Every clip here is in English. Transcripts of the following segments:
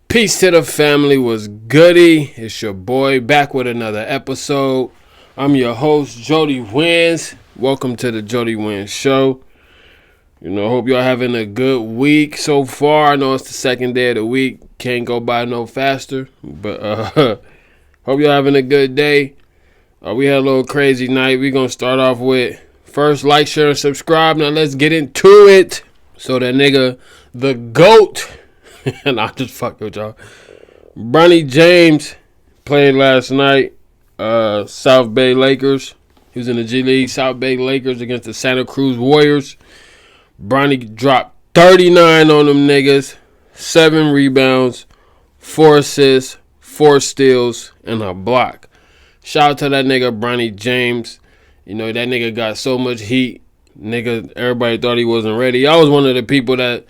Peace to the family, was goody? It's your boy back with another episode. I'm your host, Jody Wins. Welcome to the Jody Wins Show. Hope y'all having a good week so far. I know it's the second day of the week. Can't go by no faster. But hope y'all having a good day. We had a little crazy night. We're going to start off with first like, share, and subscribe. Now let's get into it. So that nigga, the GOAT. And I just fuck with y'all. Bronnys James played last night. South Bay Lakers. He was in the G League. South Bay Lakers against the Santa Cruz Warriors. Bronnys dropped 39 on them niggas. 7 rebounds, 4 assists, 4 steals, and a block. Shout out to that nigga Bronnys James. That nigga got so much heat. Everybody thought he wasn't ready. I was one of the people that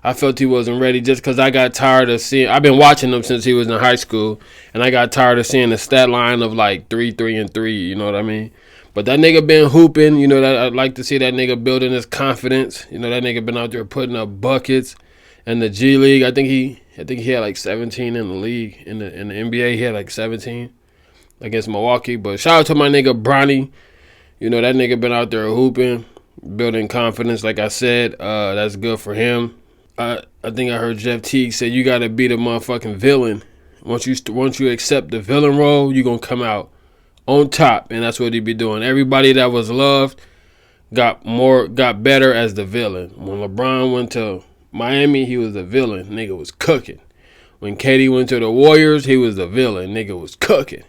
I felt he wasn't ready just because I got tired of seeing. I've been watching him since he was in high school, and I got tired of seeing the stat line of like 3, 3, and 3. You know what I mean? But that nigga been hooping. That I'd like to see that nigga building his confidence. That nigga been out there putting up buckets. In the G League, I think he had like 17 in the league. In the NBA, he had like 17 against Milwaukee. But shout out to my nigga Bronnys. That nigga been out there hooping, building confidence. Like I said, that's good for him. I think I heard Jeff Teague say you gotta be the motherfucking villain. Once you accept the villain role, you gonna come out on top, and that's what he be doing. Everybody that was loved got better as the villain. When LeBron went to Miami, he was the villain. Nigga was cooking. When KD went to the Warriors, he was the villain. Nigga was cooking.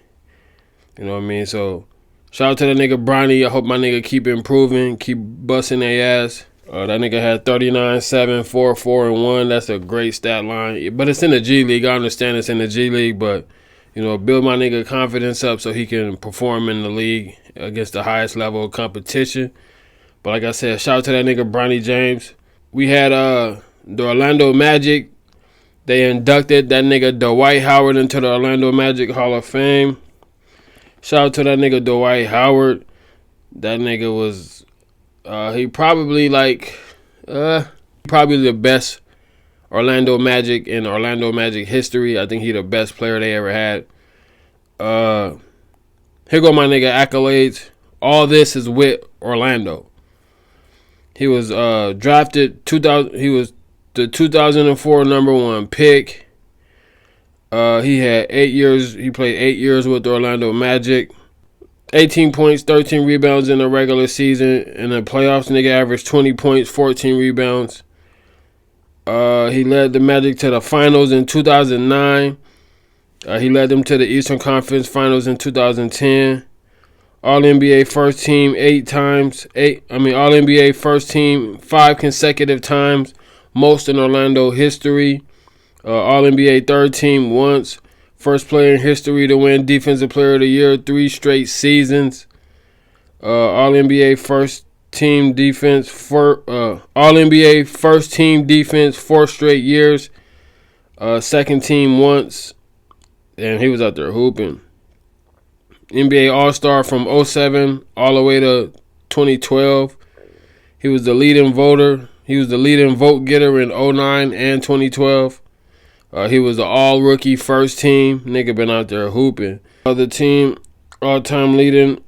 You know what I mean? So shout out to that nigga Bronnys. I hope my nigga keep improving, keep busting their ass. That nigga had 39, 7, 4, 4, and 1. That's a great stat line. But it's in the G League. I understand it's in the G League, but, build my nigga confidence up so he can perform in the league against the highest level of competition. But like I said, shout out to that nigga Bronnys James. We had the Orlando Magic. They inducted that nigga Dwight Howard into the Orlando Magic Hall of Fame. Shout out to that nigga Dwight Howard. That nigga was... he probably probably the best Orlando Magic in Orlando Magic history. I think he the best player they ever had. Here go my nigga accolades. All this is with Orlando. He was drafted 2000. He was the 2004 number 1 pick. He had 8 years. He played 8 years with the Orlando Magic. 18 points, 13 rebounds in the regular season. In the playoffs, nigga averaged 20 points, 14 rebounds. He led the Magic to the finals in 2009. He led them to the Eastern Conference Finals in 2010. All-NBA first team 8 times. All-NBA first team 5 consecutive times. Most in Orlando history. All-NBA third team once. First player in history to win Defensive Player of the Year 3 straight seasons. All-NBA first team defense All-NBA first team defense 4 straight years. Second team once, and he was out there hooping. NBA All-Star from 2007 all the way to 2012. He was the leading voter. He was the leading vote getter in 2009 and 2012. He was the all-rookie first team. Nigga been out there hooping. The team all-time leading.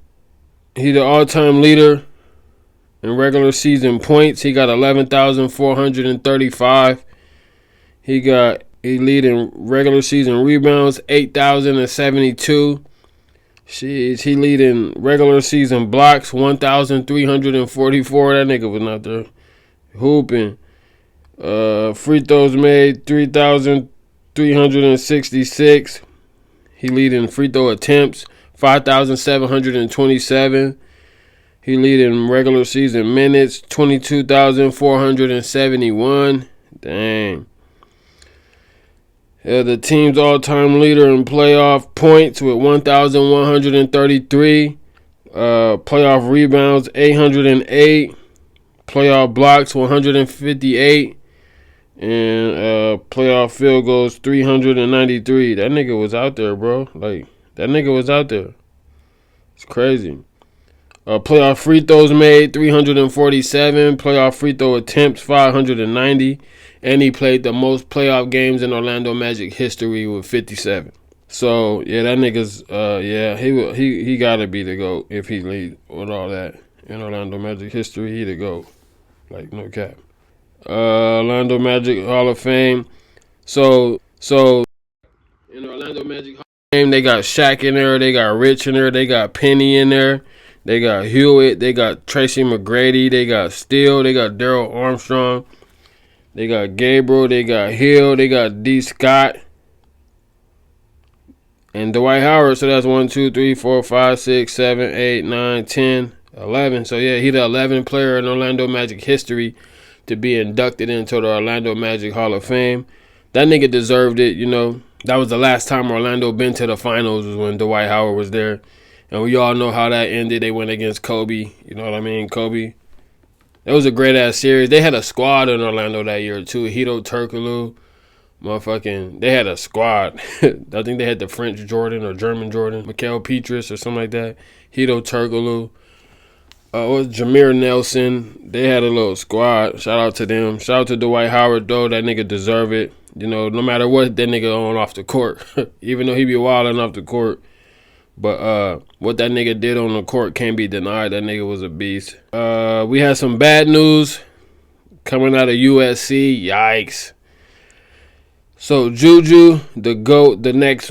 He the all-time leader in regular season points. He got 11,435. He lead in regular season rebounds, 8,072. He lead in regular season blocks, 1,344. That nigga was out there hooping. Free throws made, 3,366. He lead in free throw attempts, 5,727. He lead in regular season minutes, 22,471. Dang. The team's all-time leader in playoff points with 1,133. Playoff rebounds, 808. Playoff blocks, 158. And playoff field goals, 393. That nigga was out there, bro. That nigga was out there. It's crazy. Playoff free throws made, 347. Playoff free throw attempts, 590. and he played the most playoff games in Orlando Magic history with 57. So yeah, that nigga's he gotta be the GOAT if he lead with all that in Orlando Magic history. He the GOAT, like no cap. Orlando Magic Hall of Fame. So in Orlando Magic Hall of Fame, they got Shaq in there, they got Rich in there, they got Penny in there, they got Hewitt, they got Tracy McGrady, they got Steele, they got Daryl Armstrong, they got Gabriel, they got Hill, they got D. Scott, and Dwight Howard. So that's 1, 2, 3, 4, 5, 6, 7, 8, 9, 10, 11. So yeah, he the 11th player in Orlando Magic history to be inducted into the Orlando Magic Hall of Fame. That nigga deserved it, you know. That was the last time Orlando been to the finals was when Dwight Howard was there. And we all know how that ended. They went against Kobe. You know what I mean? Kobe. It was a great-ass series. They had a squad in Orlando that year, too. Hito Turkoglu. Motherfucking, they had a squad. I think they had the French Jordan or German Jordan, Mikael Petrus or something like that. Hito Turkoglu. Was Jameer Nelson. They had a little squad. Shout out to them. Shout out to Dwight Howard, though. That nigga deserve it. You know, no matter what that nigga on off the court. Even though he be wilding off the court. But what that nigga did on the court can't be denied. That nigga was a beast. We had some bad news coming out of USC. Yikes. So JuJu, the GOAT, the next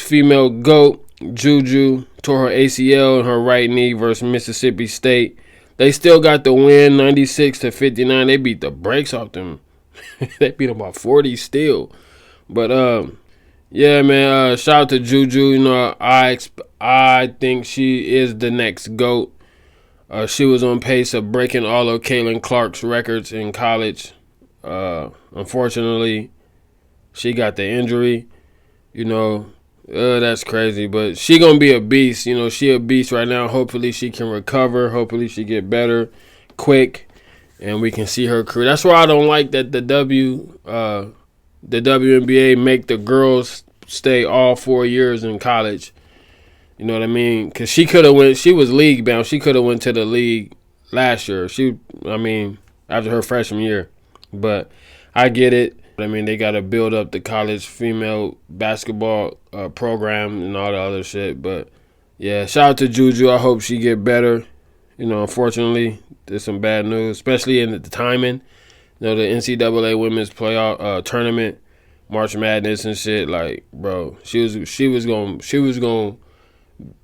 female GOAT, JuJu tore her ACL in her right knee versus Mississippi State. They still got the win, 96-59. They beat the brakes off them. They beat them by 40 still. But yeah, man. Shout out to JuJu. You know, I think she is the next GOAT. She was on pace of breaking all of Caitlin Clark's records in college. Unfortunately, she got the injury. You know, that's crazy. But she gonna be a beast. You know, she a beast right now. Hopefully, she can recover. Hopefully, she get better quick, and we can see her career. That's why I don't like that the WNBA make the girls stay all 4 years in college. You know what I mean? Because she could have went. She was league bound. She could have went to the league last year. After her freshman year. But I get it. I mean, they got to build up the college female basketball program and all the other shit. But yeah, shout out to JuJu. I hope she get better. You know, unfortunately, there's some bad news, especially in the timing. You know, the NCAA women's playoff tournament, March Madness and shit. Like, bro, she was gonna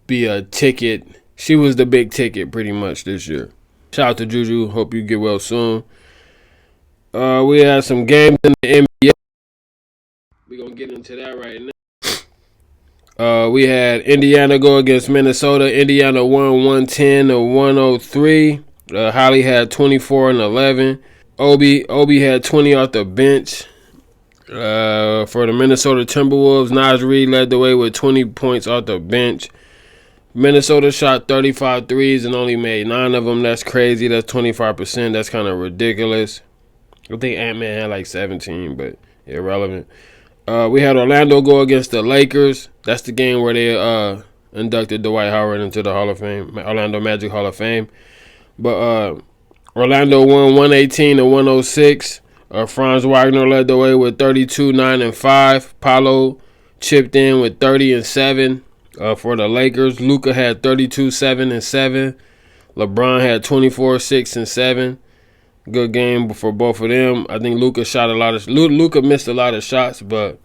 be a ticket. She was the big ticket pretty much this year. Shout out to JuJu. Hope you get well soon. We had some games in the NBA. We're going to get into that right now. We had Indiana go against Minnesota. Indiana won 110-103. Holly had 24 and 11. Obi had 20 off the bench. For the Minnesota Timberwolves, Naz Reid led the way with 20 points off the bench. Minnesota shot 35 threes and only made 9 of them. That's crazy. That's 25%. That's kind of ridiculous. I think Ant-Man had like 17, but irrelevant. We had Orlando go against the Lakers. That's the game where they inducted Dwight Howard into the Hall of Fame, Orlando Magic Hall of Fame. But Orlando won 118-106. Franz Wagner led the way with 32, 9, and 5. Paolo chipped in with 30 and 7 for the Lakers. Luka had 32, 7, and 7. LeBron had 24, 6, and 7. Good game for both of them. I think Luka missed a lot of shots, but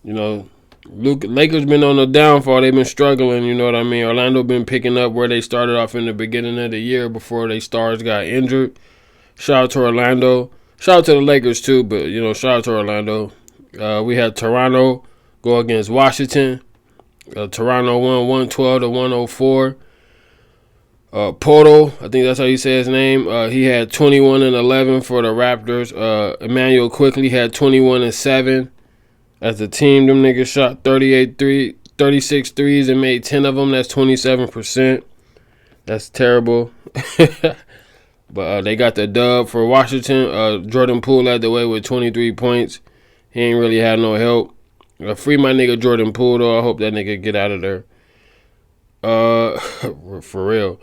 you know, Lakers been on the downfall. They've been struggling. You know what I mean? Orlando been picking up where they started off in the beginning of the year before they stars got injured. Shout out to Orlando. Shout out to the Lakers too, but you know, shout out to Orlando. We had Toronto go against Washington. Toronto won 112-104. Poto, I think that's how you say his name. He had 21 and 11 for the Raptors. Emmanuel Quickly had 21 and 7. As a team, them niggas shot 36 threes and made 10 of them. That's 27%. That's terrible. But they got the dub for Washington. Jordan Poole led the way with 23 points. He ain't really had no help. Free my nigga Jordan Poole, though. I hope that nigga get out of there. For real.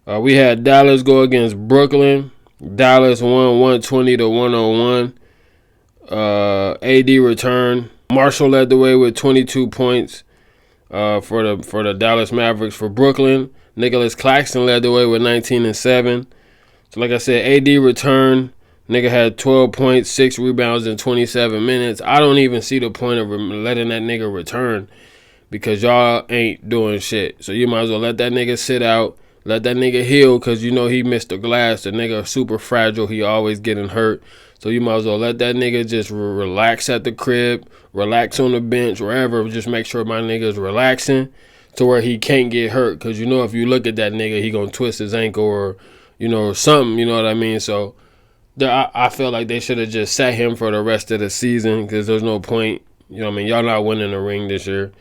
We had Dallas go against Brooklyn. Dallas won 120-101. AD returned. Marshall led the way with 22 points for the Dallas Mavericks. For Brooklyn, Nicholas Claxton led the way with 19 and 7. So like I said, AD returned. Nigga had 12 points, 6 rebounds in 27 minutes. I don't even see the point of letting that nigga return because y'all ain't doing shit. So you might as well let that nigga sit out. Let that nigga heal because you know he missed the glass. The nigga super fragile. He always getting hurt. So you might as well let that nigga just relax at the crib, relax on the bench, wherever. Just make sure my nigga's relaxing to where he can't get hurt. Because you know if you look at that nigga, he gonna twist his ankle or, you know, something. You know what I mean? So I feel like they should have just sat him for the rest of the season because there's no point. You know what I mean? Y'all not winning the ring this year.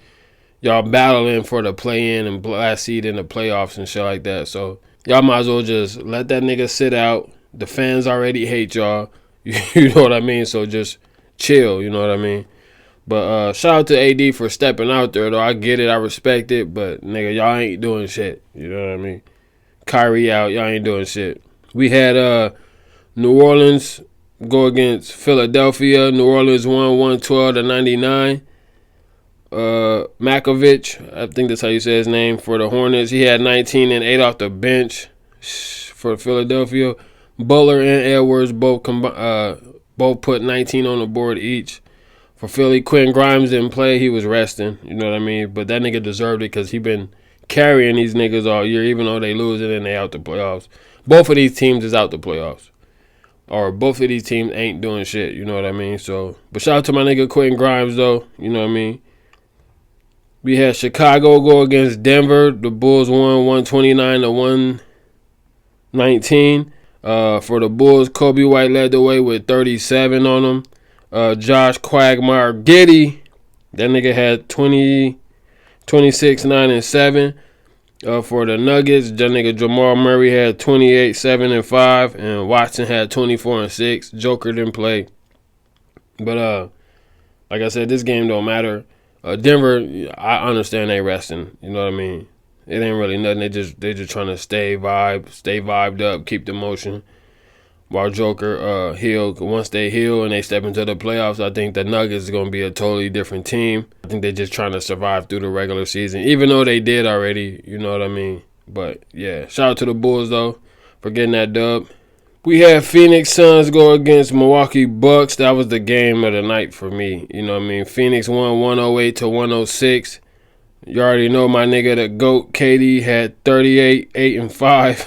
Y'all battling for the play-in and last seed in the playoffs and shit like that. So y'all might as well just let that nigga sit out. The fans already hate y'all. You know what I mean? So just chill. You know what I mean? But shout out to AD for stepping out there, though. I get it. I respect it. But, nigga, y'all ain't doing shit. You know what I mean? Kyrie out. Y'all ain't doing shit. We had New Orleans go against Philadelphia. New Orleans won 112-99. Makovich, I think that's how you say his name, for the Hornets. He had 19 and 8 off the bench for Philadelphia. Butler and Edwards both put 19 on the board each. For Philly, Quentin Grimes didn't play. He was resting. You know what I mean? But that nigga deserved it because he been carrying these niggas all year, even though they losing and they out the playoffs. Both of these teams is out the playoffs. Or both of these teams ain't doing shit. You know what I mean? So, but shout out to my nigga Quentin Grimes, though. You know what I mean? We had Chicago go against Denver. The Bulls won 129-119. For the Bulls, Kobe White led the way with 37 on them. Josh Quagmire Giddey, that nigga had 26, 9, and 7. For the Nuggets, that nigga Jamal Murray had 28, 7, and 5. And Watson had 24 and 6. Joker didn't play. But like I said, this game don't matter. Denver, I understand they resting. You know what I mean? It ain't really nothing. They just trying to stay vibed up, keep the motion. While Joker heal. Once they heal and they step into the playoffs, I think the Nuggets is gonna be a totally different team. I think they're just trying to survive through the regular season, even though they did already. You know what I mean? But yeah, shout out to the Bulls though for getting that dub. We had Phoenix Suns go against Milwaukee Bucks. That was the game of the night for me. You know what I mean? Phoenix won 108-106. You already know my nigga, the GOAT, KD, had 38, 8, and 5.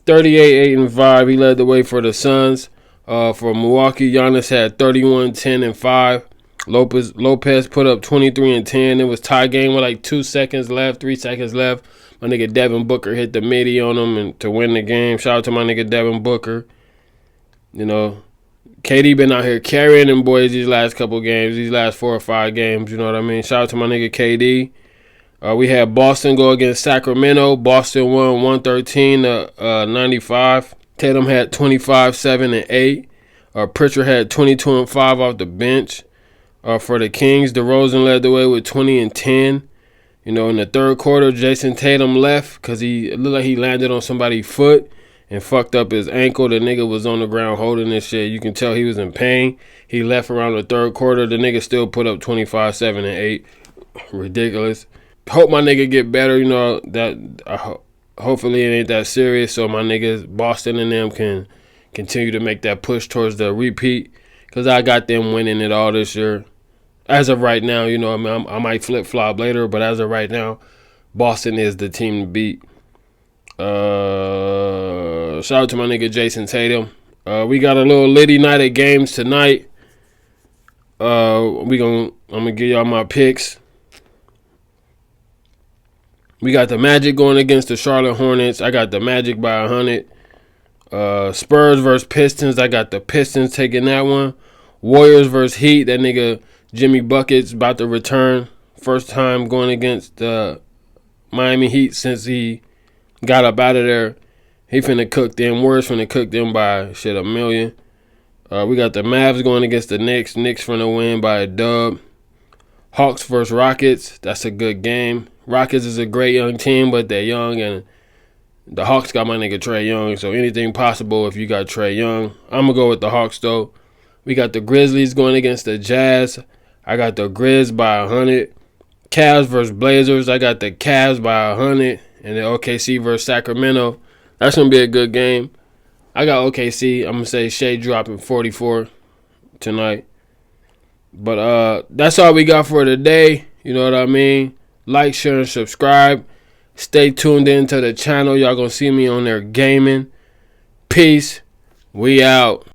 38, 8, and 5. He led the way for the Suns. For Milwaukee, Giannis had 31, 10, and 5. Lopez put up 23 and 10. It was tie game with like 3 seconds left. My nigga Devin Booker hit the midi on him and to win the game. Shout out to my nigga Devin Booker. You know, KD been out here carrying them boys these last couple games, these last 4 or 5 games. You know what I mean? Shout out to my nigga KD. We had Boston go against Sacramento. Boston won 113-95. Tatum had 25, 7, and 8. Pritchard had 22 and 5 off the bench. For the Kings, DeRozan led the way with 20 and 10. You know, in the third quarter, Jason Tatum left because it looked like he landed on somebody's foot and fucked up his ankle. The nigga was on the ground holding this shit. You can tell he was in pain. He left around the third quarter. The nigga still put up 25, 7, and 8. Ridiculous. Hope my nigga get better. You know, that hopefully it ain't that serious so my niggas, Boston and them, can continue to make that push towards the repeat because I got them winning it all this year. As of right now, you know, I mean, I might flip-flop later, but as of right now, Boston is the team to beat. Shout out to my nigga Jason Tatum. We got a little litty night of games tonight. I'm gonna give y'all my picks. We got the Magic going against the Charlotte Hornets. I got the Magic by 100. Spurs versus Pistons. I got the Pistons taking that one. Warriors versus Heat. That nigga Jimmy Buckets about to return. First time going against the Miami Heat since he got up out of there. He finna cook them. Warriors finna cook them by shit a million. We got the Mavs going against the Knicks. Knicks finna win by a dub. Hawks versus Rockets. That's a good game. Rockets is a great young team, but they're young and The Hawks got my nigga Trae Young, so anything possible if you got Trae Young. I'm going to go with the Hawks, though. We got the Grizzlies going against the Jazz. I got the Grizz by 100. Cavs versus Blazers. I got the Cavs by 100. And the OKC versus Sacramento. That's going to be a good game. I got OKC. I'm going to say Shea dropping 44 tonight. But that's all we got for today. You know what I mean? Like, share, and subscribe. Stay tuned into the channel. Y'all going to see me on there gaming. Peace. We out.